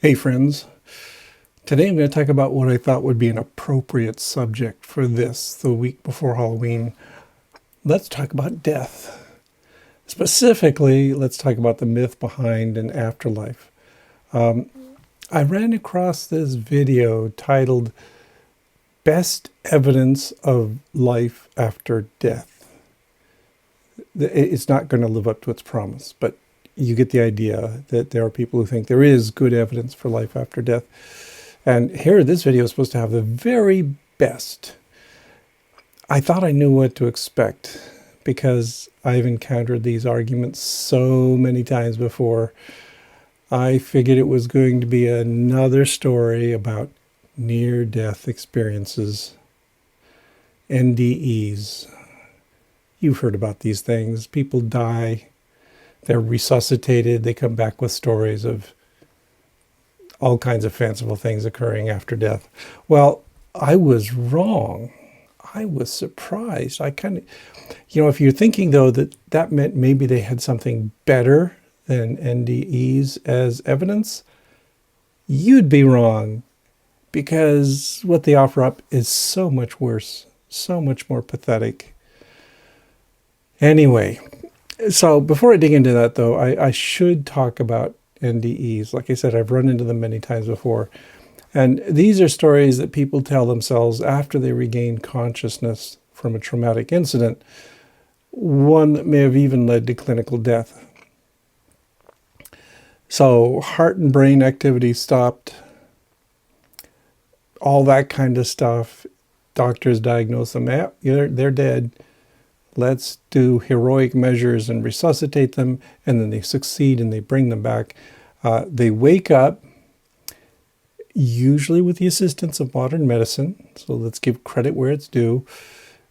Hey friends, today I'm going to talk about what I thought would be an appropriate subject for the week before Halloween. Let's talk about death. Specifically, let's talk about the myth behind an afterlife. I ran across this video titled Best Evidence of Life After Death. It's not going to live up to its promise, but you get the idea that there are people who think there is good evidence for life after death. And here, this video is supposed to have the very best. I thought I knew what to expect because I've encountered these arguments so many times before. I figured it was going to be another story about near-death experiences, NDEs. You've heard about these things. People die. They're resuscitated. They come back with stories of all kinds of fanciful things occurring after death. Well, I was wrong. I was surprised. I kind of, if you're thinking, though, that meant maybe they had something better than NDEs as evidence, you'd be wrong, because what they offer up is so much worse, so much more pathetic. Anyway, so before I dig into that, though, I should talk about NDEs. Like I said, I've run into them many times before. And these are stories that people tell themselves after they regain consciousness from a traumatic incident, one that may have even led to clinical death. So heart and brain activity stopped, all that kind of stuff. Doctors diagnose them, they're dead. Let's do heroic measures and resuscitate them, and then they succeed and they bring them back. They wake up, usually with the assistance of modern medicine, so let's give credit where it's due.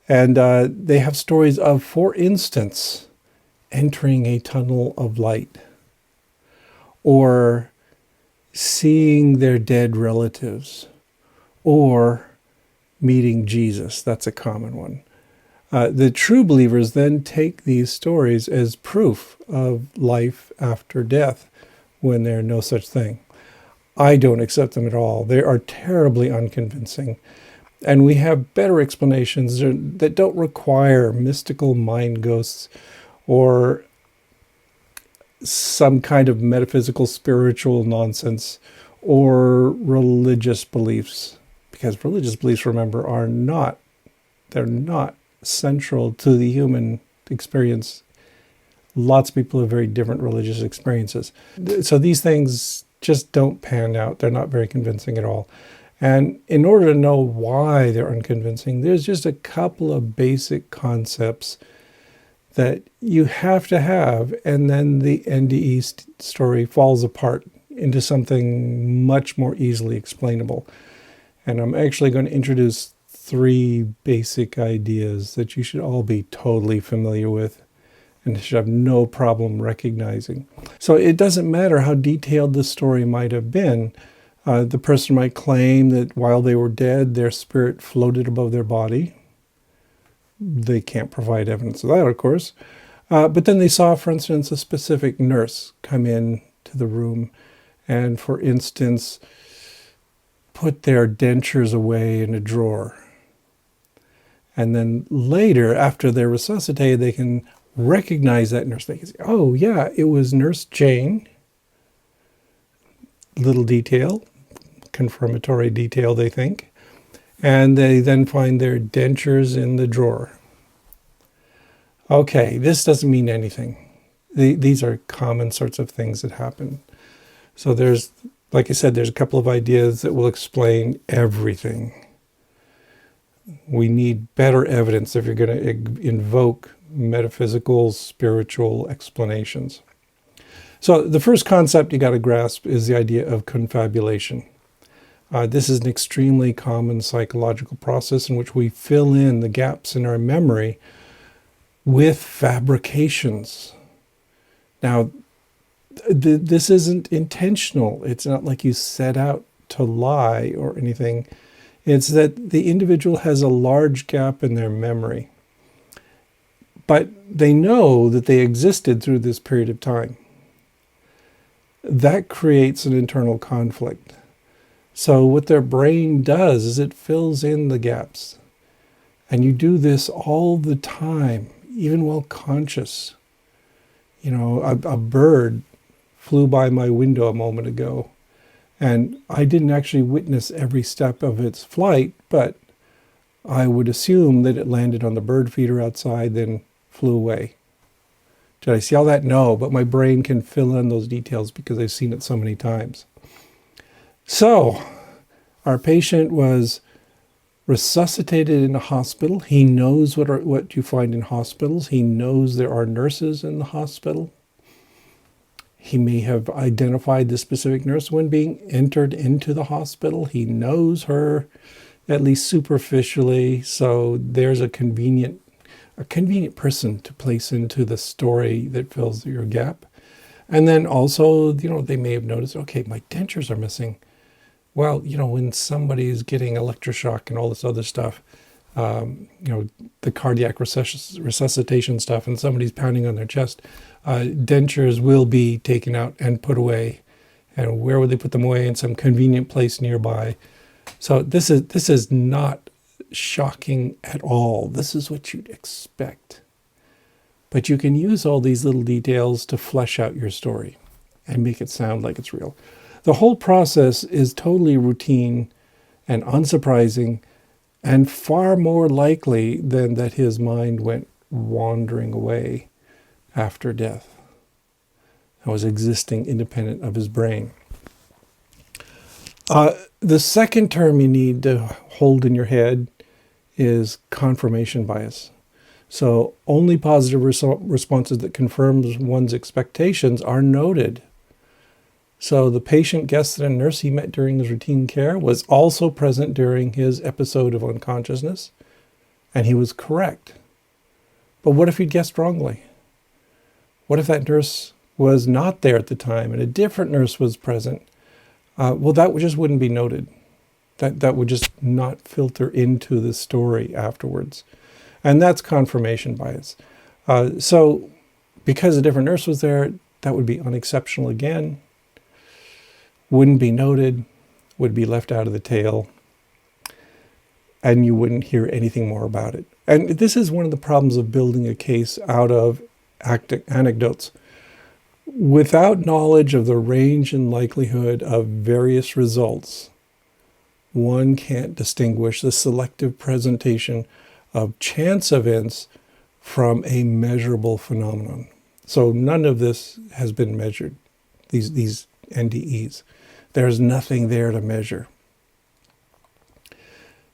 And they have stories of, for instance, entering a tunnel of light, or seeing their dead relatives, or meeting Jesus. That's a common one. The true believers then take these stories as proof of life after death when there's no such thing. I don't accept them at all. They are terribly unconvincing. And we have better explanations that don't require mystical mind ghosts or some kind of metaphysical spiritual nonsense or religious beliefs. Because religious beliefs, remember, they're not central to the human experience. Lots of people have very different religious experiences. So these things just don't pan out. They're not very convincing at all. And in order to know why they're unconvincing, there's just a couple of basic concepts that you have to have, and then the NDE story falls apart into something much more easily explainable. And I'm actually going to introduce 3 basic ideas that you should all be totally familiar with and should have no problem recognizing. So it doesn't matter how detailed the story might have been. The person might claim that while they were dead, their spirit floated above their body. They can't provide evidence of that, of course. But then they saw, for instance, a specific nurse come in to the room and, for instance, put their dentures away in a drawer. And then later, after they're resuscitated, they can recognize that nurse. They can say, oh, yeah, it was Nurse Jane. Little detail, confirmatory detail, they think. And they then find their dentures in the drawer. Okay, this doesn't mean anything. These are common sorts of things that happen. So there's, like I said, there's a couple of ideas that will explain everything. We need better evidence if you're going to invoke metaphysical, spiritual explanations. So the first concept you got to grasp is the idea of confabulation. This is an extremely common psychological process in which we fill in the gaps in our memory with fabrications. Now, this isn't intentional. It's not like you set out to lie or anything. It's that the individual has a large gap in their memory, but they know that they existed through this period of time. that creates an internal conflict. So what their brain does is it fills in the gaps. And you do this all the time, even while conscious. You know, a bird flew by my window a moment ago, and I didn't actually witness every step of its flight, but I would assume that it landed on the bird feeder outside, then flew away. Did I see all that? No, but my brain can fill in those details because I've seen it so many times. So, our patient was resuscitated in a hospital. He knows what you find in hospitals. He knows there are nurses in the hospital. He may have identified the specific nurse when being entered into the hospital. He knows her, at least superficially. So there's a convenient person to place into the story that fills your gap. And then also, you know, they may have noticed, okay, my dentures are missing. Well, you know, when somebody is getting electroshock and all this other stuff, you know, the cardiac resuscitation stuff, and somebody's pounding on their chest, dentures will be taken out and put away. And where would they put them away? In some convenient place nearby. So this is not shocking at all. This is what you'd expect. But you can use all these little details to flesh out your story and make it sound like it's real. The whole process is totally routine and unsurprising, and far more likely than that his mind went wandering away after death and was existing independent of his brain. The second term you need to hold in your head is confirmation bias. So only positive responses that confirms one's expectations are noted. So the patient guessed that a nurse he met during his routine care was also present during his episode of unconsciousness, and he was correct. But what if he guessed wrongly? What if that nurse was not there at the time and a different nurse was present? Well, that just wouldn't be noted. That would just not filter into the story afterwards. And that's confirmation bias. So because a different nurse was there, that would be unexceptional again. Wouldn't be noted, would be left out of the tale, and you wouldn't hear anything more about it. And this is one of the problems of building a case out of anecdotes. Without knowledge of the range and likelihood of various results, one can't distinguish the selective presentation of chance events from a measurable phenomenon. So none of this has been measured, these NDEs. There's nothing there to measure.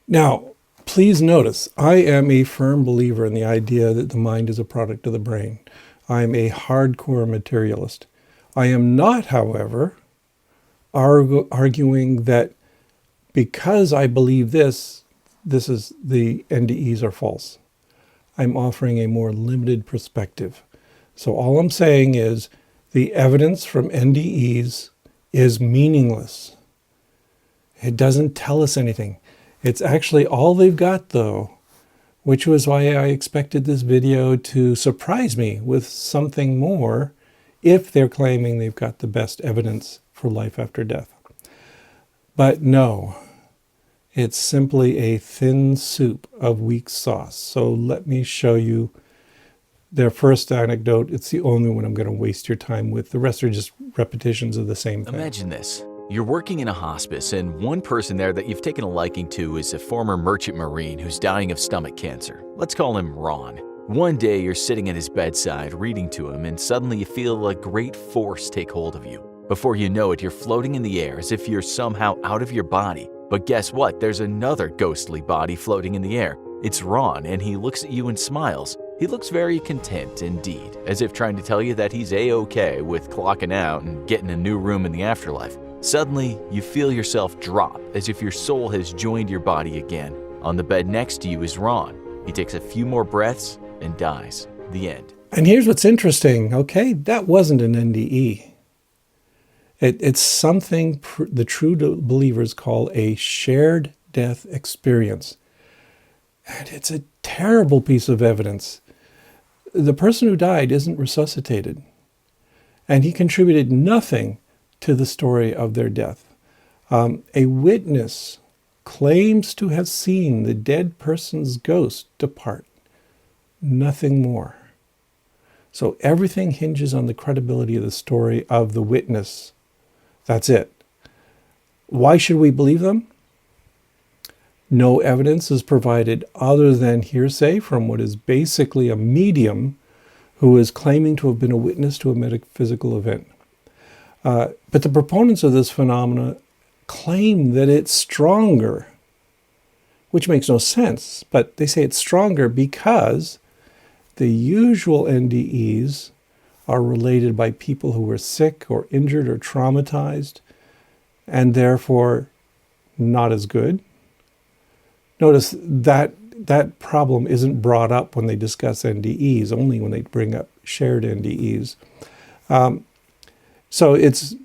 Now, please notice, I am a firm believer in the idea that the mind is a product of the brain. I'm a hardcore materialist. I am not, however, arguing that because I believe this is the NDEs are false. I'm offering a more limited perspective. So all I'm saying is the evidence from NDEs is meaningless. It doesn't tell us anything. It's actually all they've got, though, which was why I expected this video to surprise me with something more if they're claiming they've got the best evidence for life after death. But no, it's simply a thin soup of weak sauce. So let me show you their first anecdote. It's the only one I'm going to waste your time with. The rest are just repetitions of the same thing. Imagine this. You're working in a hospice, and one person there that you've taken a liking to is a former merchant marine who's dying of stomach cancer. Let's call him Ron. One day you're sitting at his bedside reading to him, and suddenly you feel a great force take hold of you. Before you know it, you're floating in the air as if you're somehow out of your body. But guess what? There's another ghostly body floating in the air. It's Ron, and he looks at you and smiles. He looks very content indeed, as if trying to tell you that he's A-okay with clocking out and getting a new room in the afterlife. Suddenly, you feel yourself drop as if your soul has joined your body again. On the bed next to you is Ron. He takes a few more breaths and dies. The end. And here's what's interesting, okay? That wasn't an NDE. It's something the true believers call a shared death experience. And it's a terrible piece of evidence. The person who died isn't resuscitated. And he contributed nothing to the story of their death. A witness claims to have seen the dead person's ghost depart. Nothing more. So everything hinges on the credibility of the story of the witness. That's it. Why should we believe them? No evidence is provided other than hearsay from what is basically a medium who is claiming to have been a witness to a metaphysical event. But the proponents of this phenomena claim that it's stronger, which makes no sense, but they say it's stronger because the usual NDEs are related by people who were sick or injured or traumatized, and therefore not as good. Notice that problem isn't brought up when they discuss NDEs, only when they bring up shared NDEs. So it's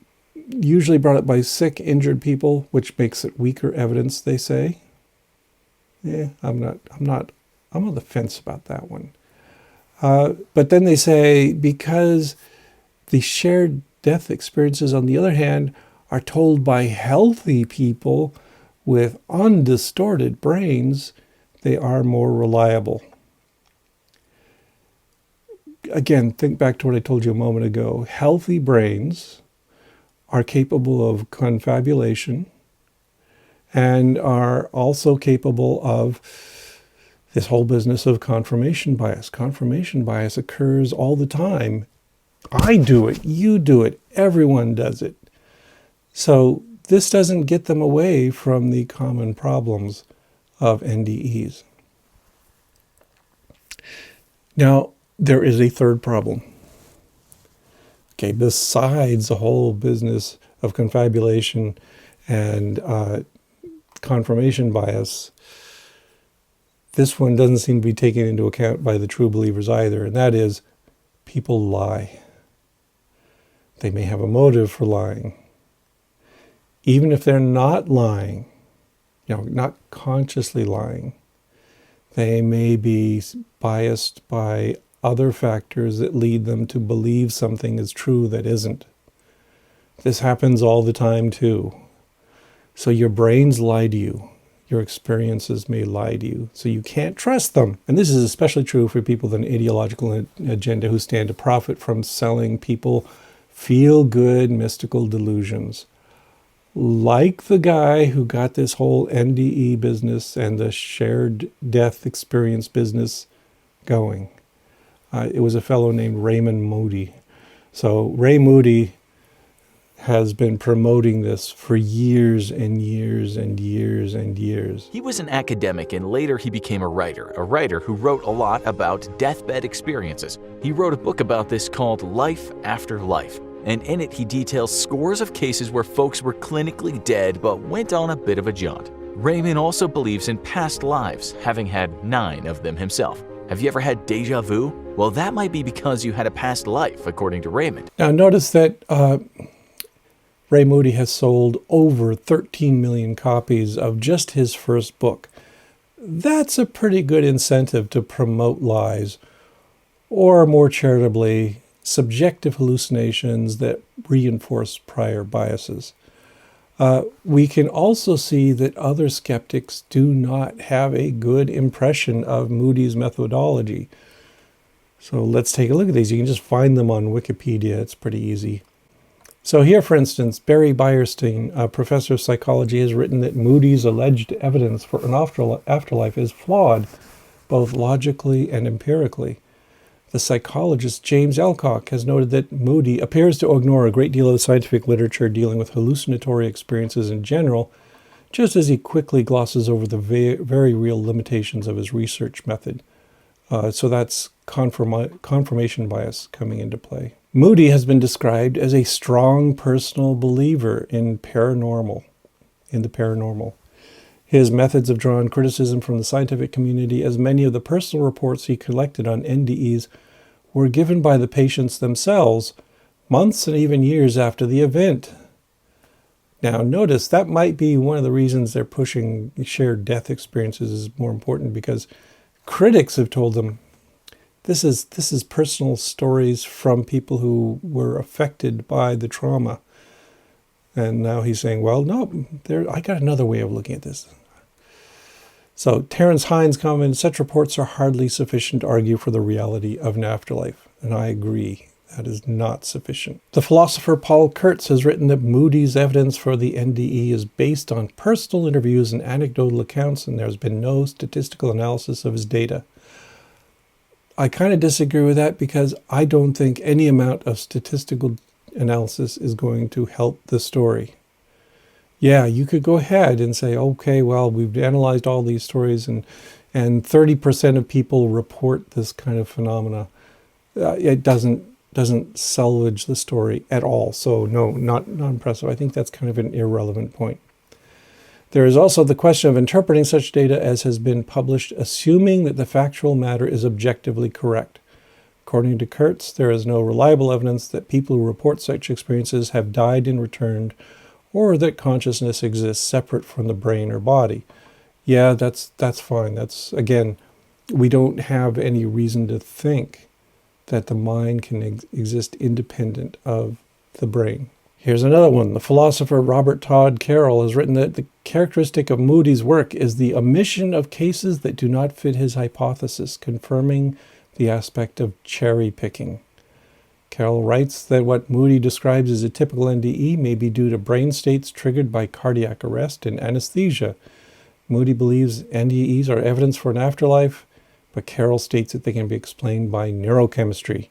usually brought up by sick, injured people, which makes it weaker evidence, they say. Yeah, I'm on the fence about that one. But then they say because the shared death experiences, on the other hand, are told by healthy people with undistorted brains, they are more reliable. Again, think back to what I told you a moment ago. Healthy brains are capable of confabulation and are also capable of this whole business of confirmation bias. Confirmation bias occurs all the time. I do it, you do it, everyone does it. So this doesn't get them away from the common problems of NDEs. Now, there is a third problem. Okay, besides the whole business of confabulation and confirmation bias, this one doesn't seem to be taken into account by the true believers either, and that is people lie. They may have a motive for lying. Even if they're not lying, not consciously lying, they may be biased by other factors that lead them to believe something is true that isn't. This happens all the time too. So your brains lie to you. Your experiences may lie to you. So you can't trust them. And this is especially true for people with an ideological agenda who stand to profit from selling people feel-good mystical delusions. Like the guy who got this whole NDE business and the shared death experience business going. It was a fellow named Raymond Moody. So Ray Moody has been promoting this for years and years and years and years. He was an academic and later he became a writer who wrote a lot about deathbed experiences. He wrote a book about this called Life After Life, and in it he details scores of cases where folks were clinically dead but went on a bit of a jaunt. Raymond also believes in past lives, having had 9 of them himself. Have you ever had deja vu? Well, that might be because you had a past life, according to Raymond. Now notice that Ray Moody has sold over 13 million copies of just his first book. That's a pretty good incentive to promote lies, or more charitably, subjective hallucinations that reinforce prior biases. We can also see that other skeptics do not have a good impression of Moody's methodology. So let's take a look at these. You can just find them on Wikipedia. It's pretty easy. So here, for instance, Barry Beierstein, a professor of psychology, has written that Moody's alleged evidence for an afterlife is flawed, both logically and empirically. The psychologist James Alcock has noted that Moody appears to ignore a great deal of the scientific literature dealing with hallucinatory experiences in general, just as he quickly glosses over the very real limitations of his research method. So that's confirmation bias coming into play. Moody has been described as a strong personal believer in the paranormal. His methods have drawn criticism from the scientific community, as many of the personal reports he collected on NDEs were given by the patients themselves months and even years after the event. Now notice that might be one of the reasons they're pushing shared death experiences is more important, because critics have told them this is personal stories from people who were affected by the trauma. And now he's saying, well, no, I got another way of looking at this. So Terence Hines commented, such reports are hardly sufficient to argue for the reality of an afterlife. And I agree. That is not sufficient. The philosopher Paul Kurtz has written that Moody's evidence for the NDE is based on personal interviews and anecdotal accounts, and there's been no statistical analysis of his data. I kind of disagree with that because I don't think any amount of statistical analysis is going to help the story. Yeah, you could go ahead and say, okay, well, we've analyzed all these stories and 30% of people report this kind of phenomena. It doesn't salvage the story at all. So no, not impressive. I think that's kind of an irrelevant point. There is also the question of interpreting such data as has been published, assuming that the factual matter is objectively correct. According to Kurtz, there is no reliable evidence that people who report such experiences have died and returned, or that consciousness exists separate from the brain or body. Yeah, that's fine. That's, again, we don't have any reason to think that the mind can exist independent of the brain. Here's another one. The philosopher Robert Todd Carroll has written that the characteristic of Moody's work is the omission of cases that do not fit his hypothesis, confirming the aspect of cherry picking. Carroll writes that what Moody describes as a typical NDE may be due to brain states triggered by cardiac arrest and anesthesia. Moody believes NDEs are evidence for an afterlife, but Carroll states that they can be explained by neurochemistry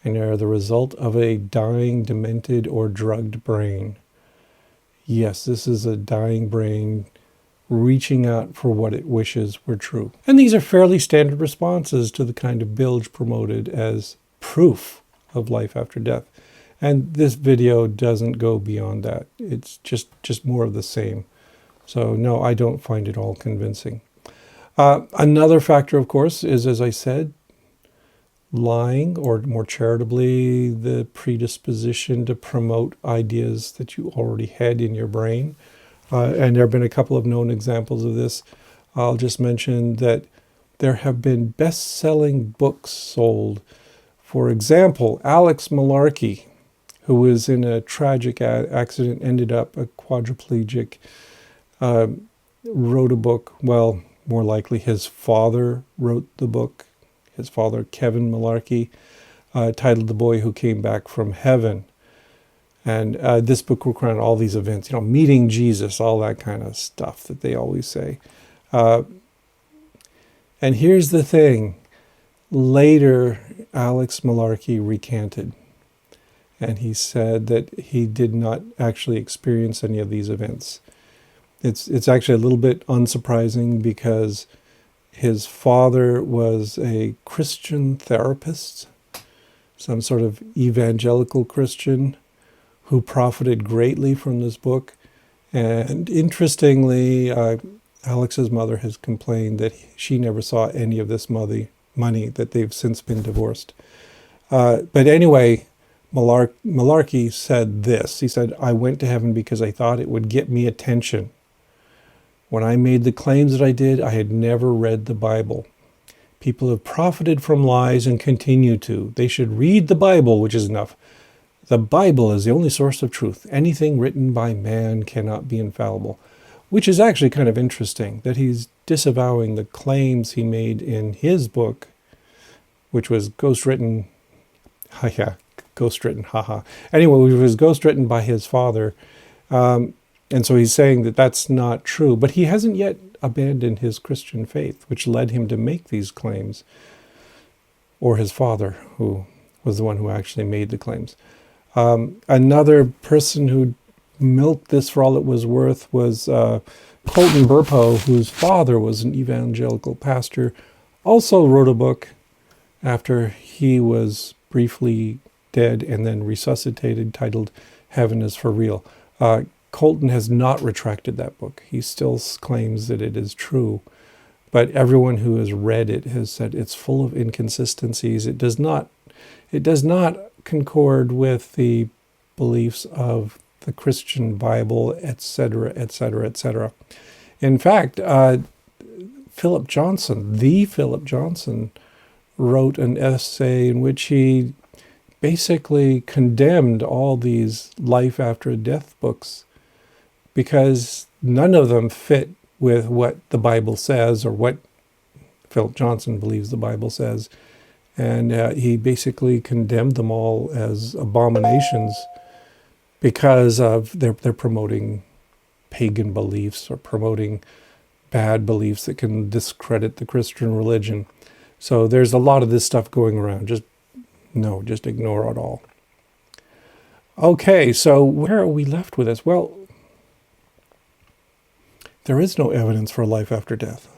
and are the result of a dying, demented, or drugged brain. Yes, this is a dying brain reaching out for what it wishes were true. And these are fairly standard responses to the kind of bilge promoted as proof of life after death. And this video doesn't go beyond that. It's just more of the same. So no, I don't find it all convincing. Another factor, of course, is, as I said, lying, or more charitably, the predisposition to promote ideas that you already had in your brain. And there have been a couple of known examples of this. I'll just mention that there have been best-selling books sold. For example, Alex Malarkey, who was in a tragic accident, ended up a quadriplegic, wrote a book. Well, more likely his father wrote the book. His father, Kevin Malarkey, titled The Boy Who Came Back from Heaven. And this book recorded all these events, meeting Jesus, all that kind of stuff that they always say. And here's the thing. Later, Alex Malarkey recanted. And he said that he did not actually experience any of these events. It's actually a little bit unsurprising because his father was a Christian therapist, some sort of evangelical Christian who profited greatly from this book. And interestingly, Alex's mother has complained that she never saw any of this money, that they've since been divorced. But anyway, Malarkey said this. He said, "I went to heaven because I thought it would get me attention. When I made the claims that I did, I had never read the Bible. People have profited from lies and continue to. They should read the Bible, which is enough. The Bible is the only source of truth. Anything written by man cannot be infallible," which is actually kind of interesting, that he's disavowing the claims he made in his book, which was ghostwritten, haha. Anyway, which was ghostwritten by his father. And so he's saying that that's not true, but he hasn't yet abandoned his Christian faith, which led him to make these claims, or his father, who was the one who actually made the claims. Another person who milked this for all it was worth was Colton Burpo, whose father was an evangelical pastor, also wrote a book after he was briefly dead and then resuscitated, titled Heaven is for Real. Colton has not retracted that book. He still claims that it is true, but everyone who has read it has said it's full of inconsistencies. It does not concord with the beliefs of the Christian Bible, etc., etc., etc. In fact, Philip Johnson, wrote an essay in which he basically condemned all these life after death books because none of them fit with what the Bible says or what Philip Johnson believes the Bible says. And he basically condemned them all as abominations because of they're promoting pagan beliefs or promoting bad beliefs that can discredit the Christian religion. So there's a lot of this stuff going around. Just ignore it all. Okay, so where are we left with this? Well, there is no evidence for life after death.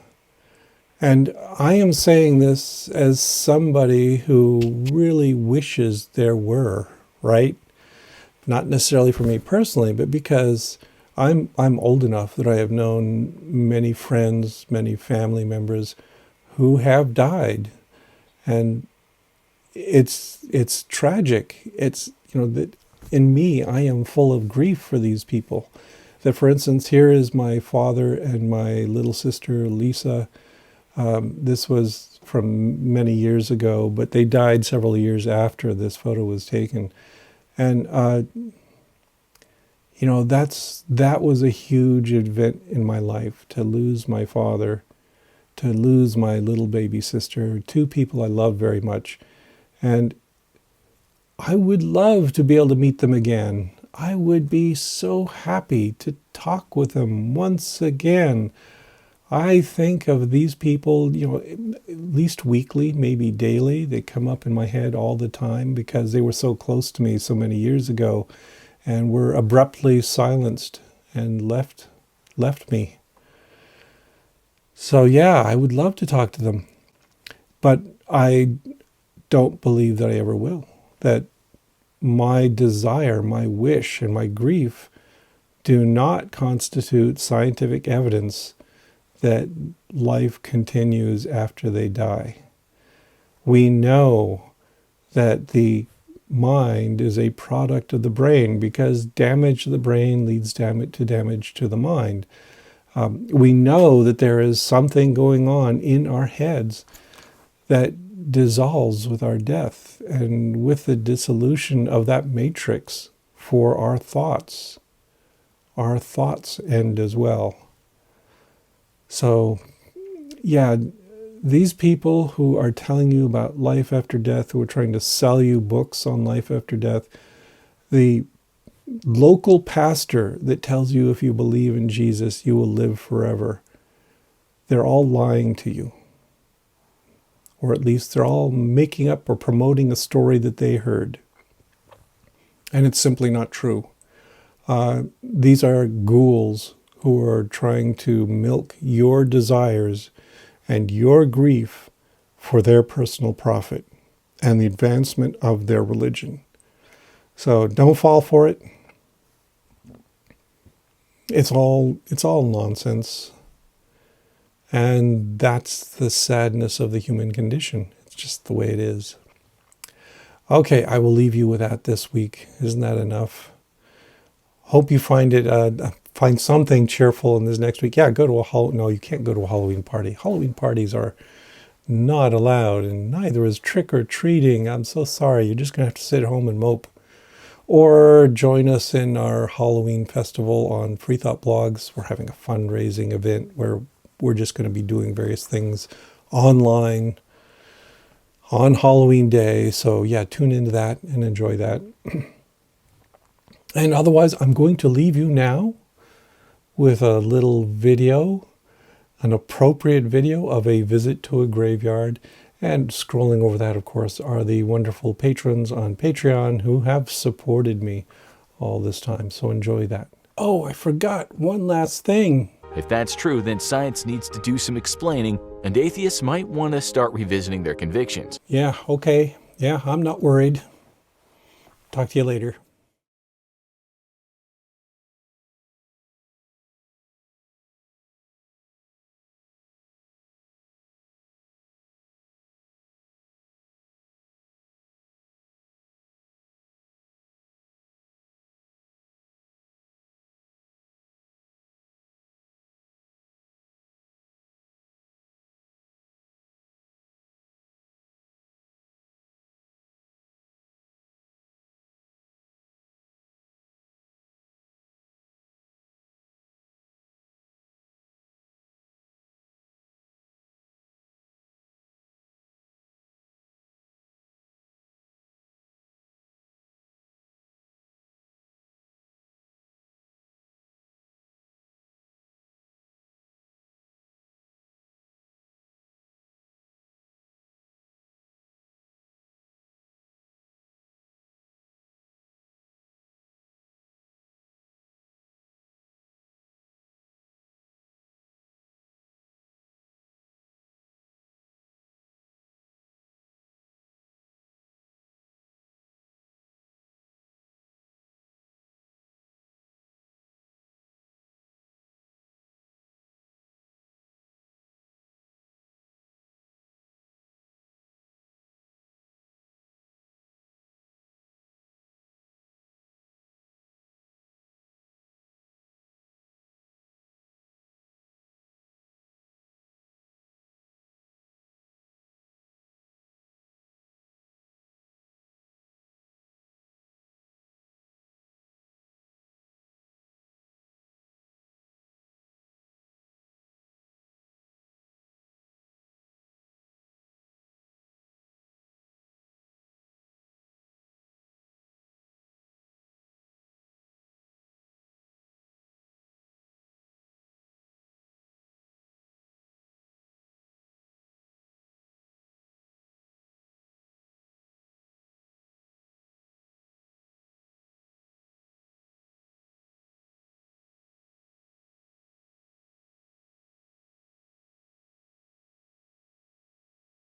And I am saying this as somebody who really wishes there were, right? Not necessarily for me personally, but because I'm old enough that I have known many friends, many family members who have died. And it's tragic. It's, that in me, I am full of grief for these people. That, for instance, here is my father and my little sister, Lisa. This was from many years ago, but they died several years after this photo was taken. And, that was a huge event in my life, to lose my father, to lose my little baby sister, two people I love very much. And I would love to be able to meet them again. I would be so happy to talk with them once again. I think of these people, at least weekly, maybe daily. They come up in my head all the time because they were so close to me so many years ago and were abruptly silenced and left me. So yeah, I would love to talk to them, but I don't believe that I ever will. That my desire, my wish, and my grief do not constitute scientific evidence that life continues after they die. We know that the mind is a product of the brain because damage to the brain leads to damage to the mind. We know that there is something going on in our heads that dissolves with our death and with the dissolution of that matrix for our thoughts. Our thoughts end as well. So, yeah, these people who are telling you about life after death, who are trying to sell you books on life after death, the local pastor that tells you if you believe in Jesus, you will live forever, they're all lying to you. Or at least they're all making up or promoting a story that they heard. And it's simply not true. These are ghouls who are trying to milk your desires and your grief for their personal profit and the advancement of their religion. So don't fall for it. It's all nonsense. And that's the sadness of the human condition. It's just the way it is. Okay, I will leave you with that this week. Isn't that enough? Hope you find something cheerful in this next week. Yeah, no, you can't go to a Halloween party. Halloween parties are not allowed, and neither is trick-or-treating. I'm so sorry. You're just going to have to sit home and mope. Or join us in our Halloween festival on Freethoughtblogs. We're having a fundraising event where we're just going to be doing various things online on Halloween Day. So yeah, tune into that and enjoy that. And otherwise, I'm going to leave you now with a little video, an appropriate video of a visit to a graveyard. And scrolling over that, of course, are the wonderful patrons on Patreon who have supported me all this time. So enjoy that. Oh, I forgot one last thing. If that's true, then science needs to do some explaining, and atheists might want to start revisiting their convictions. Yeah, okay. Yeah, I'm not worried. Talk to you later.